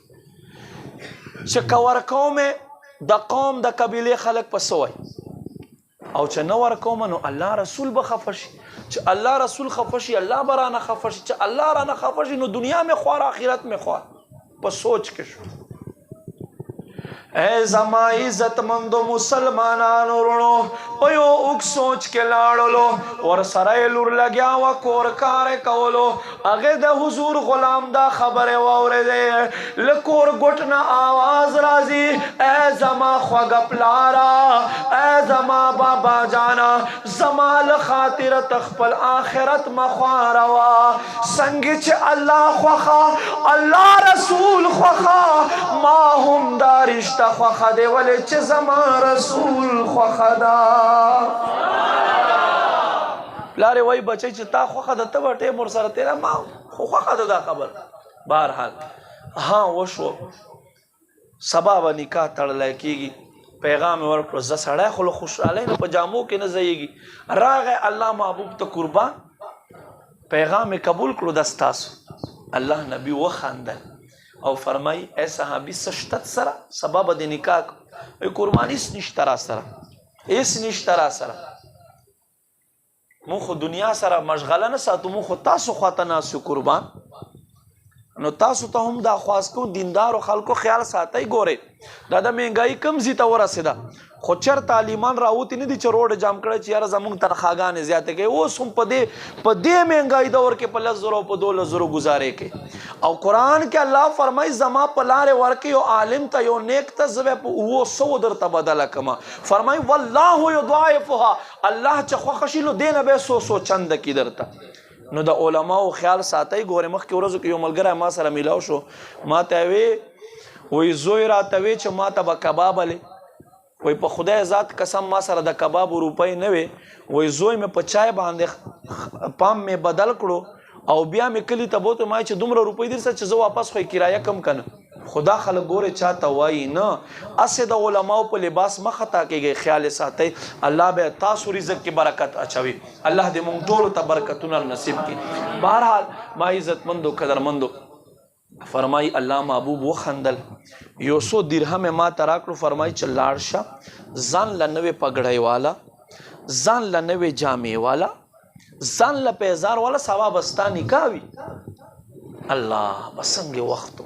S1: چې که ورکوم د قوم د قبیلې خلک په څه وایي او چې نه ورکوم نو الله رسول به خفه شي چې الله رسول خفه شي الله به رانه خفه شي چې الله رانه خفه شي نو دنیا مې خوار آخرت مې خوار په سوچ کې شو اے زما عزت مندو مسلمانانو رونو په یو اوږ سوچ کې لاړلو ورسره یې لور لګیا وه کور کارې کولو هغې د حضور غلام دا خبرې واورېدې له کور ګوټ نه آواز راځي اے زما خوږه پلاره اے زما بابا جانا زما له خاطره ته خپل آخرت مه خواره څنګه چې الله خوښه الله رسول خوښه ما هم دا رشته خوخه دی ولې چې زما رسول خوخه ده پلارې وایي بچی چې تا خوښه ده ته به ټیم ورسره تېره ما خو خوښه ده دا خبر بهرحال ها وشو سبا به نکاح تړلی کېږي پیغام یې ورکړو زه سړی خو له خوشحالۍ نه په جامو کې نه ځایږي راغی الله محبوب ته قربان پیغام یې قبول کړو دا ستاسو الله نبي وخندل او فرمای اے صحابي څه شته سره سبب د نکاح قرباني هیڅ نشته را سره هیڅ نشته را سره مونږ خو دنیا سره مشغله نه ساتو مونږ خو تاسو خواته ناست یو قربان نو تاسو ته هم دا خواست کوم دیندارو خلکو خیال ساتئ ګورئ دا د مهنګایي کم ځي ته ورسېده خو چېرته عالمان راوتي نه دي چې روډ جام کړی چې یاره زموږ تنخواګانې زیاتې کوي اوس هم په دې مهنګایي دور کې په 10,000 او په 12,000 ګزارې کوي او قرآن کې الله فرمایي زما په لارې ورکې یو عالم ته یو نیک ته زه به په 900 درته بدله کړمه فرمایي والله یضاعفها الله چې خوښه شي نو دې نه به 100 چنده کي درته نو د علماو خیال ساتئ ګورې مخکې ورځو کې یو ملګری ما سره میلاو شو ما ته وی زوی راته وی چې ما ته به کباب هلې وی په خدای ذات قسم ما سره د کباب روپۍ نه وې وی زوی مې په چای باندې پام مې بدل کړو او بیا مې کلي ته بوتو ما چې دومره روپۍ درسه چې زه واپس خو کرایه کم کنه خدا خلک ګورې چاته وایي نه اسې د علماو په لباس مه خطا کېږئ خیال ساتئ الله به تاسو رزق کې برکت اچوي الله دې موږ ټولو ته برکتونه نصیب کړي بهرحال ما عزتمندو قدرمندو فرمای الله محبوب وخندل یو 100 درهم ما تراکړو فرمای چې لاړ شه ځان له نوې پګړۍ والا ځان له نوې جامې والا ځان له پیزار والا ثواب استا نکاح وي الله بسنګ وختو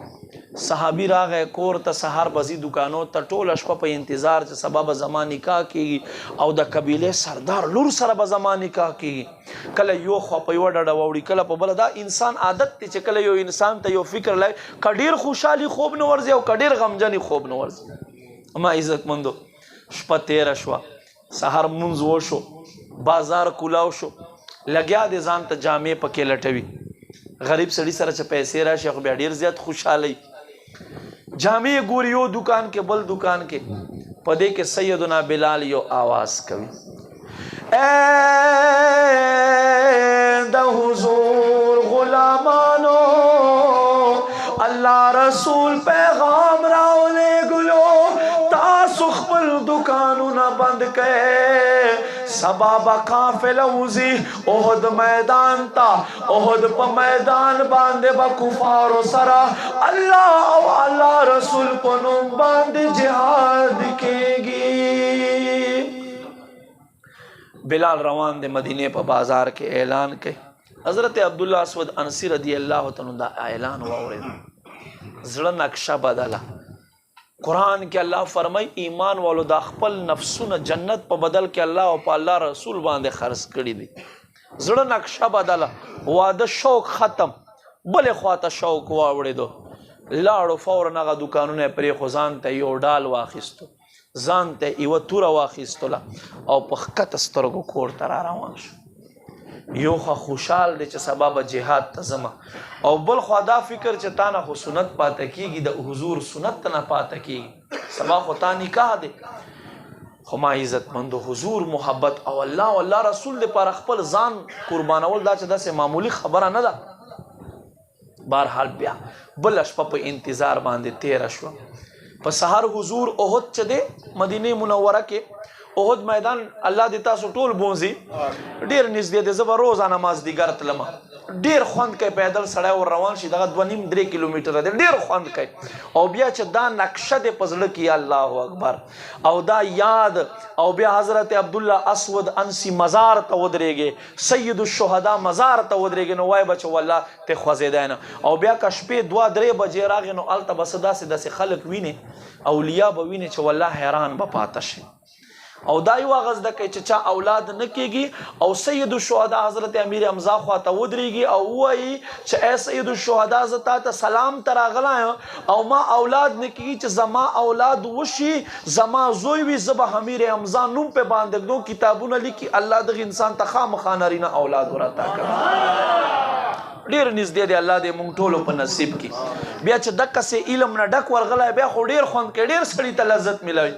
S1: صحابي راغی کور ته سحر بزي دکانو ته ټول شپه په انتظار چې سبب زمان نکاح کیږي او د قبيله سردار لور سره به زمان نکاح کیږي کله یو خو په یو ډډه ووري کله په بل دا انسان عادت ته چې کله یو انسان ته یو فکر لای کډیر خوشحالي خوب نه ورځي او کډیر غمجنی خوب نه ورځي ما عزت مندو شپه 13 شو سحر منځ وشو بازار کولاو شو لګیا د ځان ته جامې پکې لټوي غریب سړی سره چې پیسې راشي خو بیا ډیر زیات خوشحالي جامع ګوري یو دکان کې بل دکان کې پدې کې سیدنا بلال یو आवाज کوي اے د حضور غلامانو الله رسول پیغام راولې ګلو تاسو خپل دکانونه بند کړئ سبب قافله وزي احد میدان تا احد په میدان باندې با کفار سره الله او الله رسول په نوم باندې جهاد کېږي بلال روان دے مدینے په بازار کې اعلان کړي حضرت عبداللہ اسود انسی رضی اللہ تعالی دا اعلان واورید زړه نقشه بدله قرآن کې الله فرمای ایمان والو دا خپل نفسونه جنت په بدل کې الله او په الله رسول باندې خرڅ کړي دي زړه نقشه بدله واده شوق ختم بل خواته شوق واوړېدو لاړو فورا هغه دکانونه پرې خو ځان ته یو ډال واخیستو ځان ته یوه توره واخیستله او په ښکته سترګو کور ته را روان شو یو خو خوشحال دی چې سبا به جهاد ته ځمه او بل خوا دا فکر چې تا نه خو سنت پاته کېږي د حضور سنت ته نه پاته کېږي سبا خو تا نکاح دی خو ما عزتمندو حضور محبت او الله او الله رسول دپاره خپل ځان قربانول دا چې داسې معمولي خبره نه ده بهرحال بیا بله شپه په انتظار باندې تیره شوه په سحر حضور احد چې دی مدینه منوره کې احد میدان الله دې تاسو ټول بونځي ډیر نږدې دی زه به روزانه مازدیګر تلمه ډیر خوند کوي پیدل سړی ور روان شي دغه 2.5-3 کیلومتره دی ډیر خوند کوي او بیا چې دا نقشه دې په زړه کې الله اکبر او دا یاد او بیا حضرت عبدالله اسود انسی مزار ته ودرېږي سید الشهدا مزار ته ودرېږي نو وای بچو والله ته خوځېدی نه او بیا که شپې 2-3 بجې راغې نو هلته به څه داسې خلک وینې اولیاء به وینې چې والله حیران به پاته شي او دا یو غز د کوي چې چا اولاد نه کېږي او سید الشهدا حضرت امیر حمزه خواته ودرېږي او وایي چې اے سید الشهدا زه تا ته سلام ته راغلی او ما اولاد نه کېږي چې زما اولاد وشي زما زوی وي زه به امیر حمزه نوم پې باندې ږدو کتابونه لیکي الله دغه انسان ته خامخا نارینه اولاد ورعطا کړي ډیر نږدې دی الله دې مونږ ټولو په نصیب کړي بیا چې دقسې علم نه ډک ورغلی بیا خو ډیر خوند کوي ډیر سړي ته لذت ملوي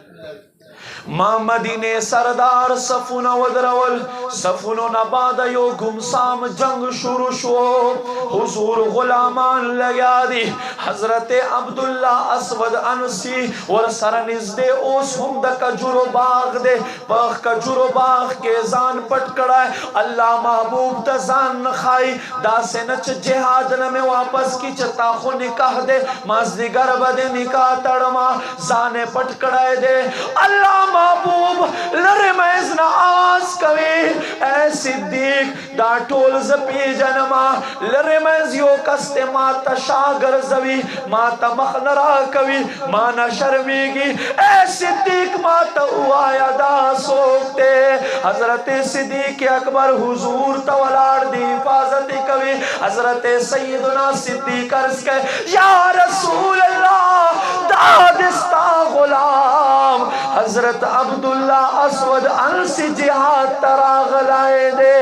S1: ما مدینه سردار صفونه ودرول صفونو نه بعد یو گمسام جنگ شروع شو حضور غلامان لگیا دی حضرت عبداللہ اسود انسی ور سره نږدې اوس هم د کجورو باغ دی په کجورو باغ کې ځان پټ کړای الله محبوب ته ځان نه خای داسې نه چې جهاد نه مې واپس کی چې تا خو نکاح دی مازدیګر به دې نکاح تړما ځان یې پټ کړای دی الله محبوب لره مېز نه آواز کوي اے صدیق دا ټول ز پیژنما لره مېز یو کس ته ما ته شاګرځوي ما ته مخ نه راکوي ما نه شرمېږي اے صدیق ما ته ووایا دا څوک دی حضرت صدیق اکبر حضور ته ولاړ دی حفاظت کوي حضرت سیدنا صدیق عرض کوي یا رسول الله دا دستا غلام حضرت عبداللہ اسود انسی جہاد تراغلائے دے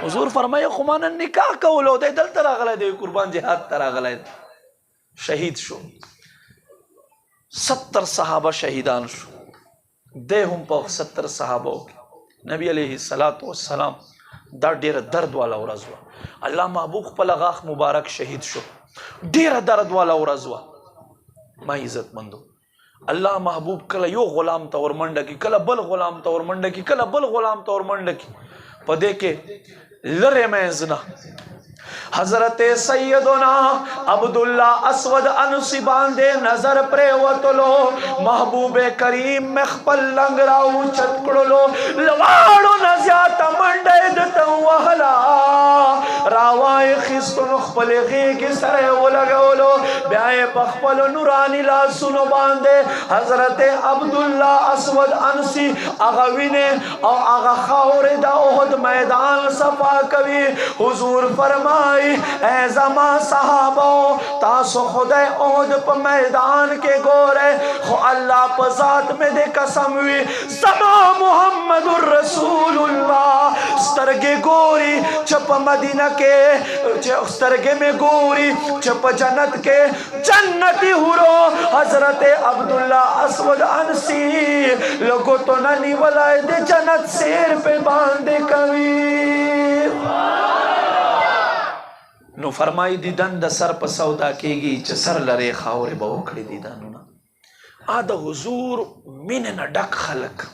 S1: حضور فرمائے خمانا نکاح کولو دے دل تراغلائے دے قربان جہاد تراغلائے دے شہید شو 70 صحابہ شہیدان شو دے ہم پا 70 صحابہ نبی علیہ السلام دا دیر درد والا ورزوا اللہ محبوب خپل غاخ مبارک شہید شو دیر درد والا ورزوا ما عزت مندو الله محبوب کله یو غلام ته ورمنډه کی کله بل غلام ته ورمنډه کی کله بل غلام ته ورمنډه کی پدې کې لره مېزنا حضرت سیدنا عبداللہ اسود انسی باندے نظر پریوتلو محبوب کریم مخپل لنگراو چتکڑلو لواڑو نزیاتا منڈے دتا وحلا راوائی خستن اخپل غیگ سرے ولگولو بیائے پخپل نورانی لاسنو باندے حضرت عبداللہ اسود انسی اغوینے او اغا خور دا احد میدان صفا کبھی حضور فرمائی اے زمان صحابو تاسو خدای احد پا میدان کے گورے خو اللہ پا ذات میں دے قسم ہوئی زمان محمد الرسول اللہ سترگے گوری چپا مدینہ کے سترگے میں گوری چپا جنت کے جنتی ہورو حضرت عبداللہ اسود انسی لوگو تو ننی ولائے دے جنت سیر پہ باندے کبھی نو فرمائی دیدن دا سر پا سودا کیگی چه سر لرے خاورے با وکڑی دیدنو نا آدھا حضور مین نا ڈک خلق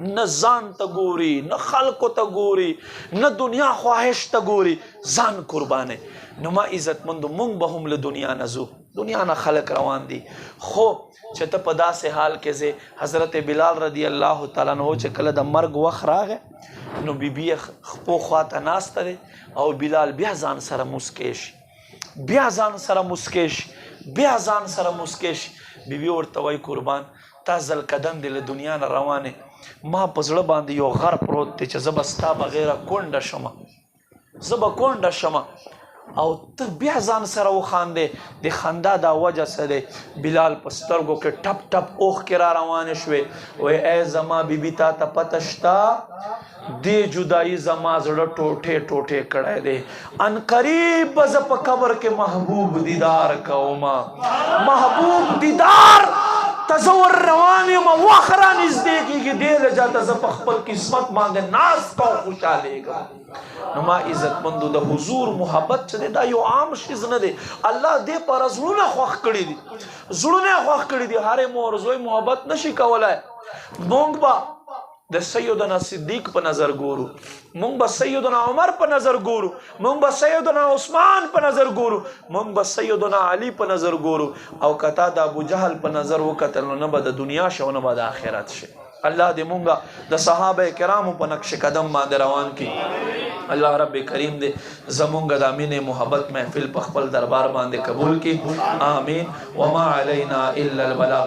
S1: نہ زان تا گوری نہ خلقو تا گوری نہ دنیا خواہش تا گوری زان قربانے نما عزت مندو مونگ بہم لدنیا نزو دنیا نا خلق روان دی خو چھتا پدا سے حال کے زے حضرت بلال رضی اللہ تعالیٰ نو چھے کل دا مرگ وقت راگ ہے نو بی بی خپو خواتا ناستا دے او بلال بیا زان سر مسکیش بیا زان سر مسکیش بیا زان سر مسکیش بی بی اور توائی قربان تا زل قدم دل دنیا نا روانے ما پزڑ باندی یو غر پروت تے چه زب استا بغیرہ کونڈا شما زب کونڈا شما او تو بیا زان سر او خاندے دے خاندہ دا وجہ سے دے بلال پسترگو کے ٹپ ٹپ اوخ کرا روانشوے وے اے زما بی بی تا تا پتشتا دے جدائی زما زڑا ٹوٹے ٹوٹے کڑے دے ان قریب بزپ قبر کے محبوب دیدار کوما محبوب دیدار تزور روانی ما وخرا نزدیکی کی دے جاتا زپ اخبر قسمت ماندے ناس کو خوشا لے گا نما عزت مندو دا حضور محبت چلے دا یو عام شیز نہ دے اللہ دے پر زلونا خواہ کری دی زلونا خواہ کری دی ہارے مورزوی محبت نشی کولا ہے مونگ با دا سیدنا صدیق پا نظر گورو مونگ با سیدنا عمر پا نظر گورو مونگ با سیدنا عثمان پا نظر گورو مونگ با سیدنا علی پا نظر گورو او کتا دا ابو جہل پا نظر وکتل نبا دا دنیا شو نبا دا آخرت شے اللہ دے مونگا دا صحابہ کرامو پا نقش قدم ماندے روان کی اللہ رب کریم دے زمونگا دا مین محبت محفل پخپل دربار ماندے قبول کی آمین وما علینا الا البلاغ